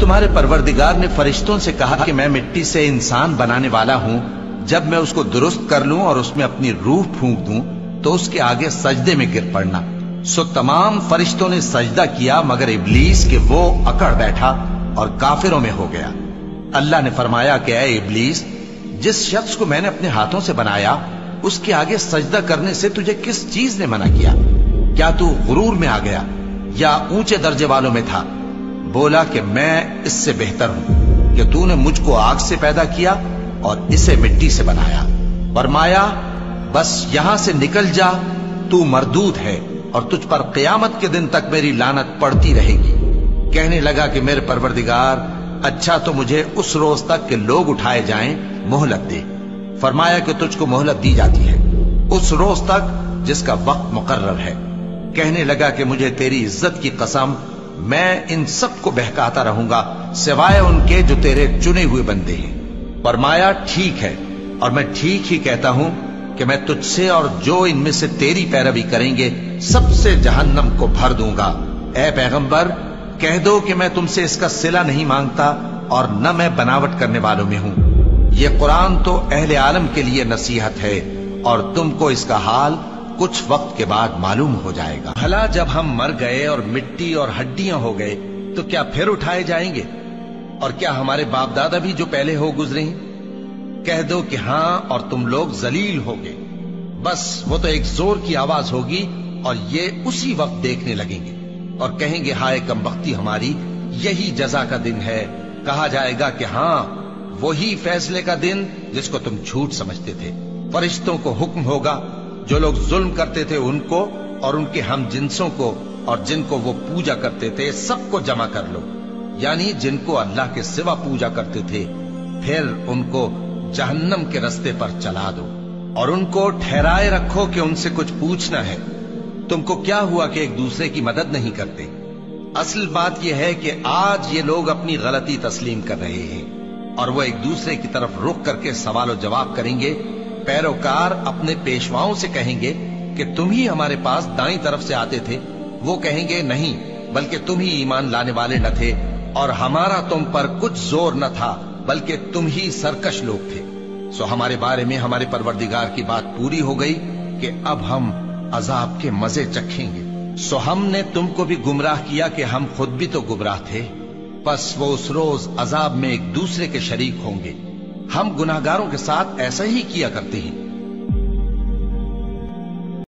تمہارے پروردگار نے فرشتوں سے کہا کہ میں مٹی سے انسان بنانے والا ہوں، جب میں اس کو درست کر لوں اور اس میں اپنی روح پھونک دوں تو اس کے آگے سجدے میں گر پڑنا۔ سو تمام فرشتوں نے سجدہ کیا مگر ابلیس کہ وہ اکڑ بیٹھا اور کافروں میں ہو گیا۔ اللہ نے فرمایا کہ اے ابلیس، جس شخص کو میں نے اپنے ہاتھوں سے بنایا اس کے آگے سجدہ کرنے سے تجھے کس چیز نے منع کیا؟ کیا تو غرور میں آ گیا یا اونچے درجے والوں میں تھا؟ بولا کہ میں اس سے بہتر ہوں کہ تو نے مجھ کو آگ سے پیدا کیا اور اسے مٹی سے بنایا۔ فرمایا بس یہاں سے نکل جا، تو مردود ہے اور تجھ پر قیامت کے دن تک میری لعنت پڑتی رہے گی۔ کہنے لگا کہ میرے پروردگار، اچھا تو مجھے اس روز تک کہ لوگ اٹھائے جائیں مہلت دے۔ فرمایا کہ تجھ کو مہلت دی جاتی ہے اس روز تک جس کا وقت مقرر ہے۔ کہنے لگا کہ مجھے تیری عزت کی قسم، میں ان سب کو بہکاتا رہوں گا سوائے ان کے جو تیرے چنے ہوئے بندے ہیں۔ فرمایا ٹھیک ہے، اور میں ٹھیک ہی کہتا ہوں کہ میں تجھ سے اور جو ان میں سے تیری پیروی کریں گے سب سے جہنم کو بھر دوں گا۔ اے پیغمبر، کہہ دو کہ میں تم سے اس کا صلہ نہیں مانگتا اور نہ میں بناوٹ کرنے والوں میں ہوں۔ یہ قرآن تو اہل عالم کے لیے نصیحت ہے اور تم کو اس کا حال کچھ وقت کے بعد معلوم ہو جائے گا۔ بھلا جب ہم مر گئے اور مٹی اور ہڈیاں ہو گئے تو کیا پھر اٹھائے جائیں گے؟ اور کیا ہمارے باپ دادا بھی جو پہلے ہو گزرے ہیں؟ کہہ دو کہ ہاں، اور تم لوگ ذلیل ہوگے۔ بس وہ تو ایک زور کی آواز ہوگی اور یہ اسی وقت دیکھنے لگیں گے اور کہیں گے ہائے کمبختی ہماری، یہی جزا کا دن ہے۔ کہا جائے گا کہ ہاں، وہی فیصلے کا دن جس کو تم جھوٹ سمجھتے تھے۔ فرشتوں کو حکم ہوگا جو لوگ ظلم کرتے تھے ان کو اور ان کے ہم جنسوں کو اور جن کو وہ پوجا کرتے تھے سب کو جمع کر لو، یعنی جن کو اللہ کے سوا پوجا کرتے تھے، پھر ان کو جہنم کے رستے پر چلا دو اور ان کو ٹھہرائے رکھو کہ ان سے کچھ پوچھنا ہے۔ تم کو کیا ہوا کہ ایک دوسرے کی مدد نہیں کرتے؟ اصل بات یہ ہے کہ آج یہ لوگ اپنی غلطی تسلیم کر رہے ہیں اور وہ ایک دوسرے کی طرف رخ کر کے سوال و جواب کریں گے۔ پیروکار اپنے پیشواؤں سے کہیں گے کہ تم ہی ہمارے پاس دائیں طرف سے آتے تھے۔ وہ کہیں گے نہیں، بلکہ تم ہی ایمان لانے والے نہ تھے اور ہمارا تم پر کچھ زور نہ تھا، بلکہ تم ہی سرکش لوگ تھے۔ سو ہمارے بارے میں ہمارے پروردگار کی بات پوری ہو گئی کہ اب ہم عذاب کے مزے چکھیں گے۔ سو ہم نے تم کو بھی گمراہ کیا کہ ہم خود بھی تو گمراہ تھے، پس وہ اس روز عذاب میں ایک دوسرے کے شریک ہوں گے۔ ہم گناہگاروں کے ساتھ ایسا ہی کیا کرتے ہیں۔